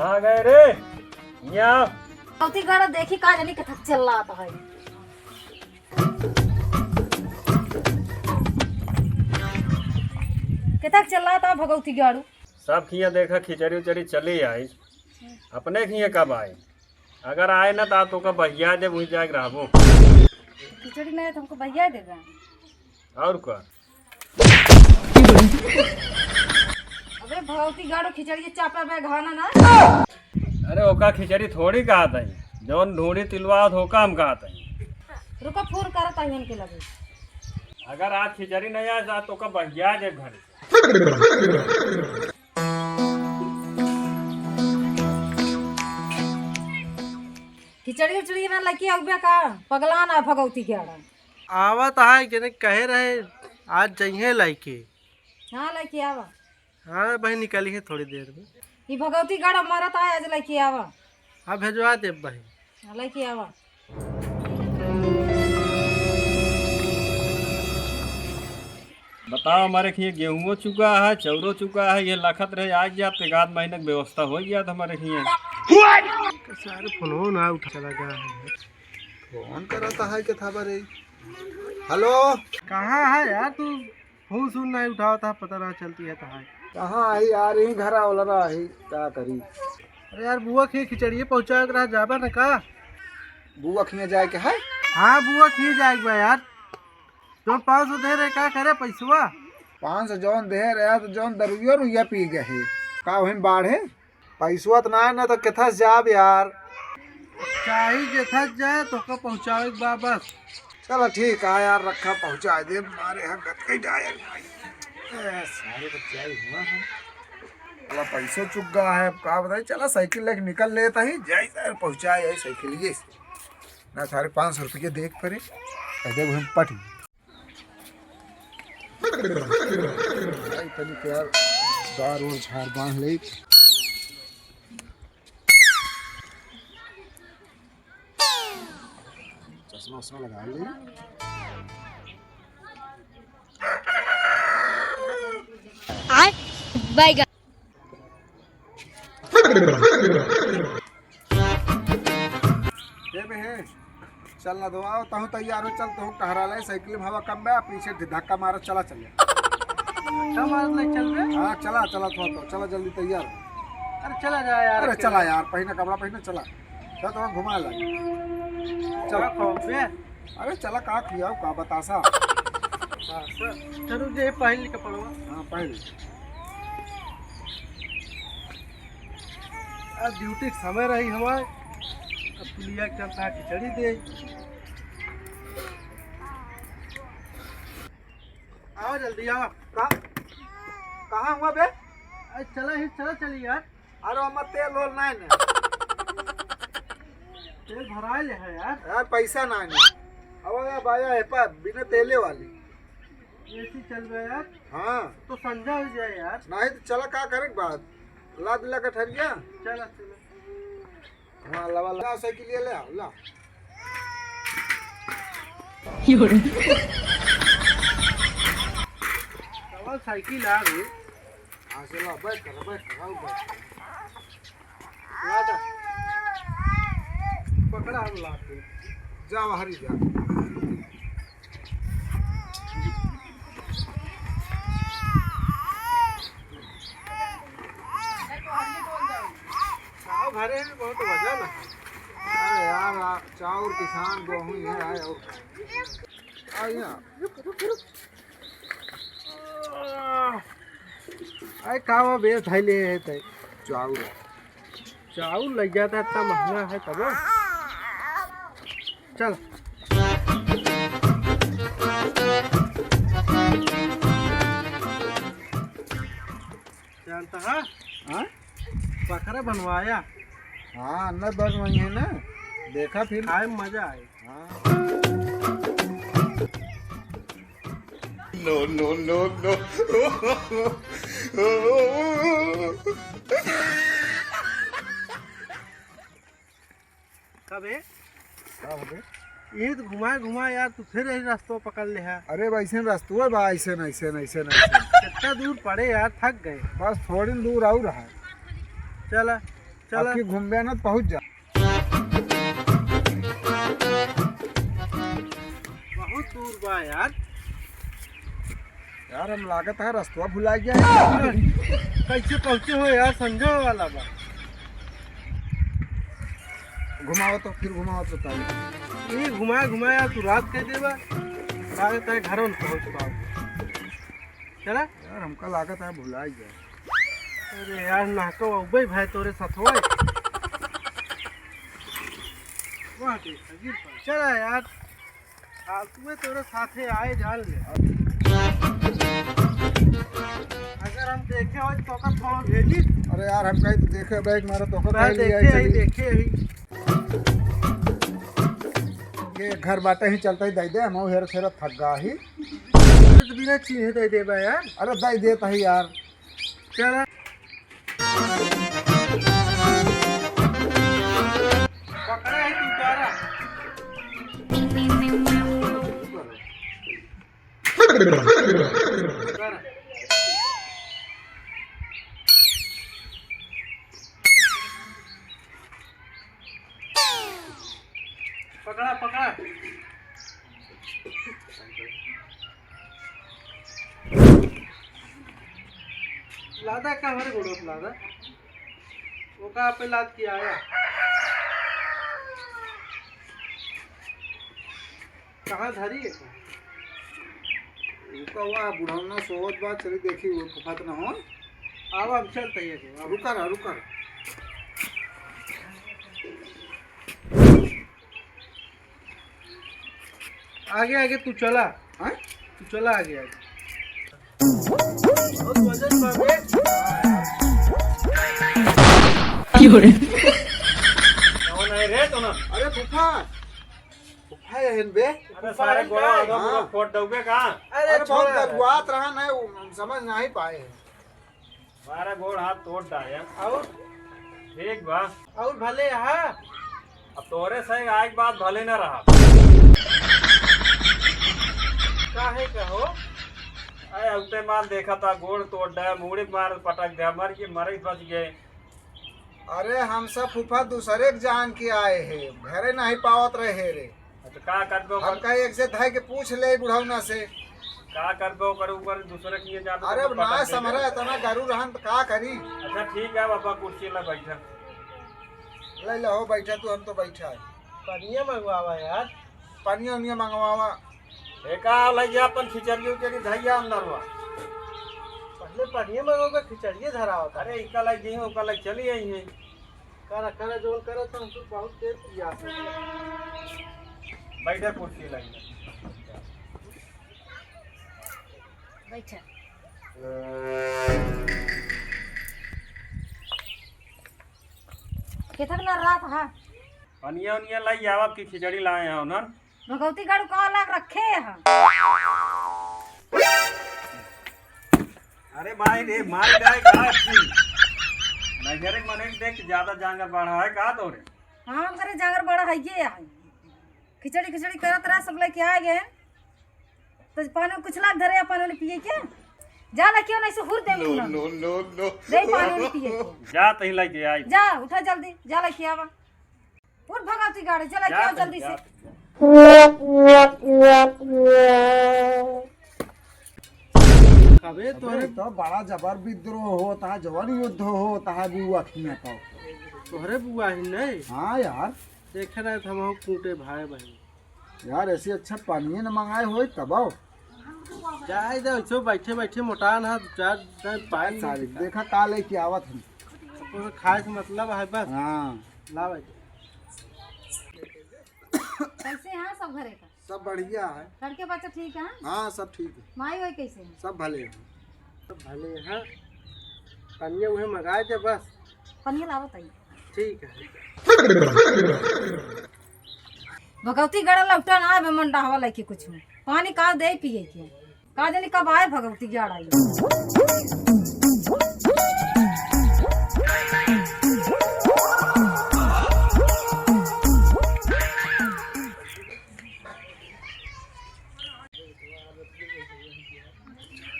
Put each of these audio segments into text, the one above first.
कहाँ गए रे? यहाँ भगवती गाड़ा देखी का जानी कथा चल रहा था है। कितना चल रहा था भगवती गाड़ू? सब खिया देखा खिचड़ी उचड़ी चली आई। अपने खिया कब आए? अगर आए ना तो का भैया जब वही जाके रहबो। खिचड़ी नहीं तो हमको भैया देगा। और क्या? अबे भगवती गाड़ू खिचड़ी चापा पे घाना ना। अरे ओका खिचड़ी थोड़ी कहा था, जौन ढूंढी तिलवा होका हम कहा था। रुको फोन करता है इनके लगे। अगर आज खिचड़ी नहीं आए तो का भैया जब घर खिचड़ी उचड़ी ना लकी अगबे का पगला ना भगवती गाड़ा। आवत है कि नहीं कहे रहे आज जइहे लाइके। हाँ लकी आवा। हाँ भाई निकली है थोड़ी देर में। ये भगवती गाड़ा मरत है आज लकी आवा। हाँ भेजवा दे भाई। हाँ लकी आवा। बताओ हमारे खिए गेहूं चुका है, चौरो चुका है, ये लखत रहे आज या तेगाद महीने की व्यवस्था हो गया था हमारे खिए। सारे फोन ना उठा चला गया है। फोन करता है कि था बरे। हेलो कहाँ है यार तू? फोन सुन नहीं उठाता पता ना चलती है कहाँ है। कहाँ आई यार? यही घर आवला रहा है, क्या करी? अरे यार बुआ खी खिचड़ी पहुँचा रहा जाबा ना का। बुआ खिया जाए के है? हाँ बुआ खी जाएगा यार। जो 500 दे रहे का करे पैसवा? 500 जौन दे रहे तो जौन दरुया रुइया पी गए है का वही बाढ़े पैसवा तो ना तो केथा जाब यार। चाही जेथा जाए तो का पहुँचावे बा बस। चलो ठीक है यार, रखा पहुँचा दे। मारे यहाँ गटके डायल सारे बच्चे आए हुआ है। चला पैसे चुक गया है, अब का बताइए। चला साइकिल लेके निकल लेता ही जाए सर, पहुँचाए आई साइकिल ये ना। सारे 500 रुपये देख पड़े कहते हम पटी यार। दार और झाड़ बांध ले। चश्मा उस्मा लगा ले। बैगा चल ना दो आओ तहु तैयार हो। चल तहु टहरा ले, साइकिल में हवा कम बा, पीछे धक्का मारा चला चले। चल रहे। हाँ चला चला थोड़ा तो चला जल्दी तैयार। अरे चला जा यार। अरे चला यार, पहना कपड़ा पहना चला। चल तो घुमा ला। चला पे। अरे चला का खियाओ का बतासा। चलो जे पहले कपड़वा। हाँ पहले अब ड्यूटी के समय रही हमारे। अब पुलिया के चलता खिचड़ी दे। आओ जल्दी आओ। कहाँ हुआ बे? अरे चला चली यार। अरे हमार तेल होल नहीं ने। तेल भरा ले है यार। यार पैसा नहीं ने। अब यार बाया है पर बिना तेले वाली। ऐसी चल रहा यार। हाँ तो संजा हो जाए यार। नहीं तो चला का करे बात। ला दिला का ठरिया। चला हाँ लवा ला साइकिल ले आओ ला। साइकिल आ गई। हाँ चला बैठ कर आओ बैठ। ला जा। पकड़ा हम ला के। जा बाहरी जा। घरे में बहुत वजन है। अरे यार चाउर किसान गेहूँ है आए और अरे कावा बे थैले है ते चाउर चाउर लग जाता है इतना महंगा है तब। चल जानता है? हाँ बकरा बनवाया। हाँ अंदर बन वही है ना, देखा फिर खाए में मजा आए। हाँ नो नो नो नो। कब है? क्या हो गए? ये तो घुमा यार तू फिर यही रास्ता पकड़ ले है। अरे वैसे रास्तों है बा, ऐसे न कितना दूर पड़े यार, थक गए। बस थोड़ी दूर आऊ रहा है। चल चल आपकी घूम ना पहुंच जा। बहुत दूर बा यार। यार हम लागत है रास्ता भुला गया है। कैसे पहुँचे हो यार, समझो वाला बा। घुमाओ तो फिर घुमाओ तो पहले। ये घुमाया तू रात कह देबा, लागत है घर में पहुँच पाओ। चला यार हमका लागत है भुला गया। अरे यार नाको अबे भाई तोरे साथ होए। वाह के अजीब बा। चला यार तुम्हें तोरे साथे आए जाल ले। अगर हम देखे हो तो का फोन भेजी। अरे यार हम कहीं तो देखे बैग मारा तो मैं देखे ही ये घर बाटे ही चलता ही दे दे, हम हेर फेर थक गा ही। तो बिना चीहे दे देबा यार। अरे दे देता ही यार। चला पकड़ा है तू तारा। पकड़ा पकड़ा। लादा का हमारे घोड़ों पे लादा वो का पे लाद के आया। कहाँ धरी है तो? रुका हुआ बुढ़ाना सोवत बात चली देखी वो फुफात ना हो। अब चलते है तो रुका रहा रुका रहा। आगे आगे तू चला। हाँ? तू चला आगे आगे। बहुत वजन बाबे। कौन है रे तो ना? अरे फुफा फुफा है बे। अरे सारे गोड़ा आधा पूरा फोड़ दोगे कहाँ? अरे बहुत गदुआत रहा नहीं वो समझ नहीं पाए। सारा गोड़ हाथ तोड़ डाया। और ठीक बा। और भले यहाँ अब तोरे सही आज बात भले न रहा। काहे का हो? अरे उते माल देखा था गोड़ तोड़ डाया, मुड़ी मार पटक दिया, मर के मरे बच गए। अरे हम सब फूफा दूसरे के जान के आए हैं, घरे नहीं पावत रहे रे। तो का करबो हम कहीं एक से धाय के पूछ ले बुढ़ौना से। का करबो कर ऊपर दूसरे के जाते। अरे अब ना समझ इतना गरू रहन तो का करी। अच्छा ठीक है बाबा कुर्सी ला बैठा। ले लो हो बैठा तू, हम तो बैठा है। पनिया मंगवावा यार। पानी उनिया मंगवावा। एका लइया अपन खिचड़ी उचड़ी धैया अंदर हुआ। पहले पनिया मंगोगा खिचड़िए धरा होता। अरे इका लग गई हूँ, लग चली आई है। करा जोल करा तो हमको बहुत देर पिया। बैठे कुर्सी लगी। बैठा कितना ना रात है पनिया उनिया लाई आवा की खिचड़ी लाए हैं ना। भगवती गाड़ू का लाग रखे हैं। अरे भाई रे मार जाए का नजर मने देख ज्यादा जांगर बढ़ा है का तोरे। हाँ हम करे जागर बड़ा है ये है। खिचड़ी खिचड़ी करत रहा सब लेके आ गए तो पानी में कुछ लाग धरे पानी में पिए के जा ला क्यों नहीं से हुर दे नो नो नो नो दे पानी में पिए जा तही लेके आई। जा उठा जल्दी जा ला के आवा उठ भगवती गाड़ी चला के आओ जल्दी से। कबे तोरे तो बड़ा जबर विद्रोह होता है, जबर युद्ध होता है बुआ खिया तो। तोहरे बुआ ही नहीं। हाँ यार देख रहे थे हम कूटे भाई बहन यार ऐसे अच्छा पानी न मंगाए हो तब आओ। जाए दे ऐसे बैठे बैठे मोटान है चार पानी सारी देखा का लेके आवत हम। तो खाए से मतलब है बस। हाँ ला भाई कैसे हैं सब घरे का? सब बढ़िया है। लड़के बच्चे ठीक है? हाँ सब ठीक है। माई वही कैसे है? सब भले हैं। तो भले हैं पनिया उन्हें मंगाए थे बस। पनिया लावत आई ठीक है। भगवती गड़ा लौटा ना आवे मंडा हवा लेके कुछ पानी का दे पिए के का जाने कब आए भगवती गड़ा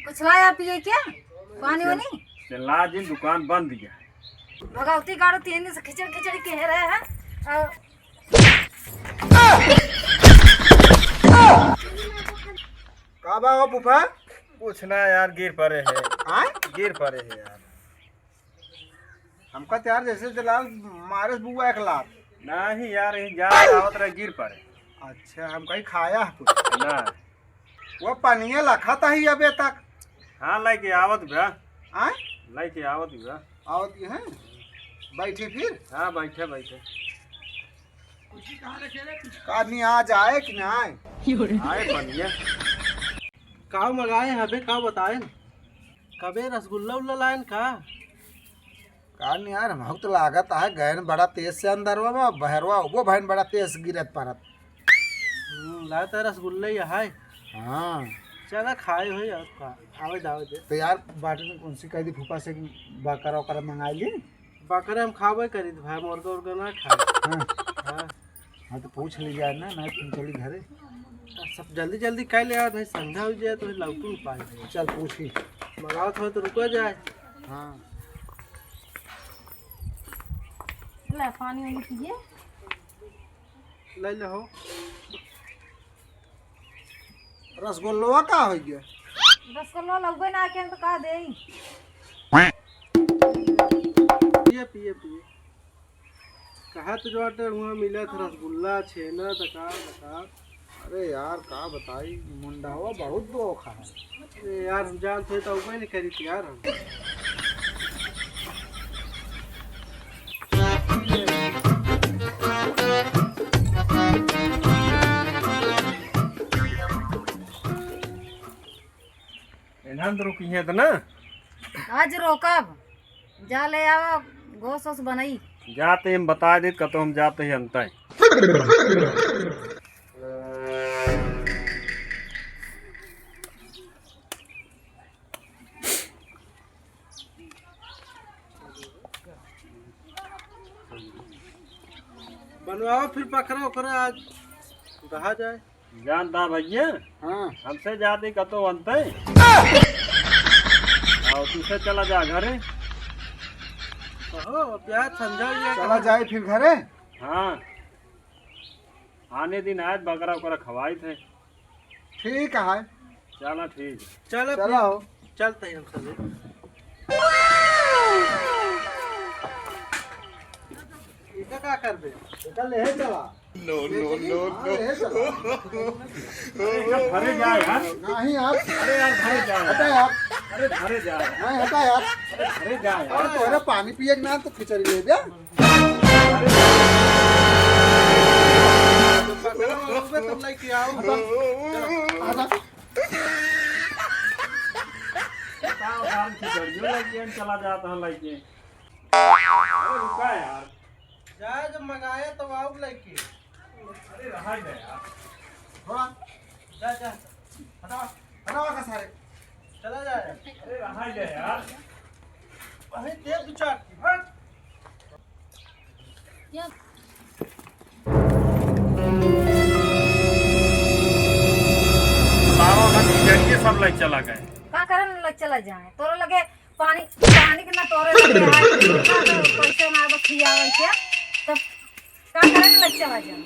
कुछ लाया पिए क्या पानी वानी? ला दिन दुकान बंद गया भगवती गाड़ो 3 दिन से खिचड़ी खिचड़ी कह रहे हैं और का बा हो फूफा? कुछ ना यार, गिर पड़े है। आय गिर पड़े है यार। हमका त्यार जैसे जलाल मारे बुआ एक लात। नहीं यार, यही जा आवत रहे, गिर पड़े। अच्छा हम कहीं खाया है कुछ? ना वो पानिया लखा था ही अबे तक। हाँ, लाइके आवत भा, आय लाइके आवत भा। आवत है बैठी फिर हाँ, बैठे बैठे आदमी आज आए कि ना आए? आए बढ़िया। का मंगाए हबे, का बताए कबे रसगुल्ला उल्ला लाइन का? का नहीं यार, हम तो लागत है गहन बड़ा तेज से अंदर हुआ बहरवा वो बहन बड़ा तेज गिरत परत। लाता रसगुल्ला ही है। हाँ चला खाए हो यार, आवे जावे दे। तो यार बाटे में कौन सी कह दी फूफा से बकरा वकरा मंगाई ली? बकरे हम खावे करी भाई, मुर्गा उर्गा ना खाए। हाँ हाँ हाँ तो पूछ लीजिए ना, नहीं तुम चली घरे। सब जल्दी जल्दी खाई ले यार, नहीं संध्या हो जाए तो लौटू नहीं पाए। चल पूछी। मंगाओ थोड़ा तो रुको जाए। हाँ ले पानी वानी पिए। ले लो हो। रसगुल्ला का हो गया? रसगुल्ला लगबे ना के तो का देई। पिए पिए पिए। कहा तो जो आटे वहाँ मिला था रसगुल्ला छेना तका बता। अरे यार का बताई, मुंडा हुआ बहुत धोखा है। अरे यार हम जानते तो उपाय नहीं करी थी यार हम। एनहां तो रुकी है तो ना, आज रोकब जा ले आओ गोस ओस बनाई। जाते हम बता दे कतो हम जाते हैं अंत। बनवाओ फिर पकड़ा उकड़ा आज कहा जाए। जानता भैया, हाँ हमसे जाते कतो अंत और तुझसे चला जा घरे। कहो प्याज समझा लिया। चला जाए फिर घरे। हाँ, आने दिन आज बकरा उकरा खवाई थे। ठीक है चला ठीक है। चलो चला हो। चलते हैं हम सभी। इका का कर दे? बेटा ले चला। नो नो नो नो घरे जा यार। नहीं आप, अरे यार घरे जा हटा यार। यार, अरे घरे जा यार। नहीं हटा यार। अरे घरे जा यार। और तोरे पानी पिए ना तो खिचड़ी ले जा। तुम लेके आओ। हटा। बताओ यार, खिचड़ियों लगी है, चला जाता है लेके। अरे रुका यार। जाए जब मंगाए तो आओ लेके। अरे रहा जा यार। थोड़ा जा जा हटा हटा का सारे। चला जाए। अरे रहा जा यार। अरे देख दो चार की हट। बताओ ना, खिचड़िए सब ले चला गए। का करन लग चला जाए तोरे लगे पानी पानी के ना तोरे लगे आए पैसे ना बखियावे के तब का करन लग चला जाए।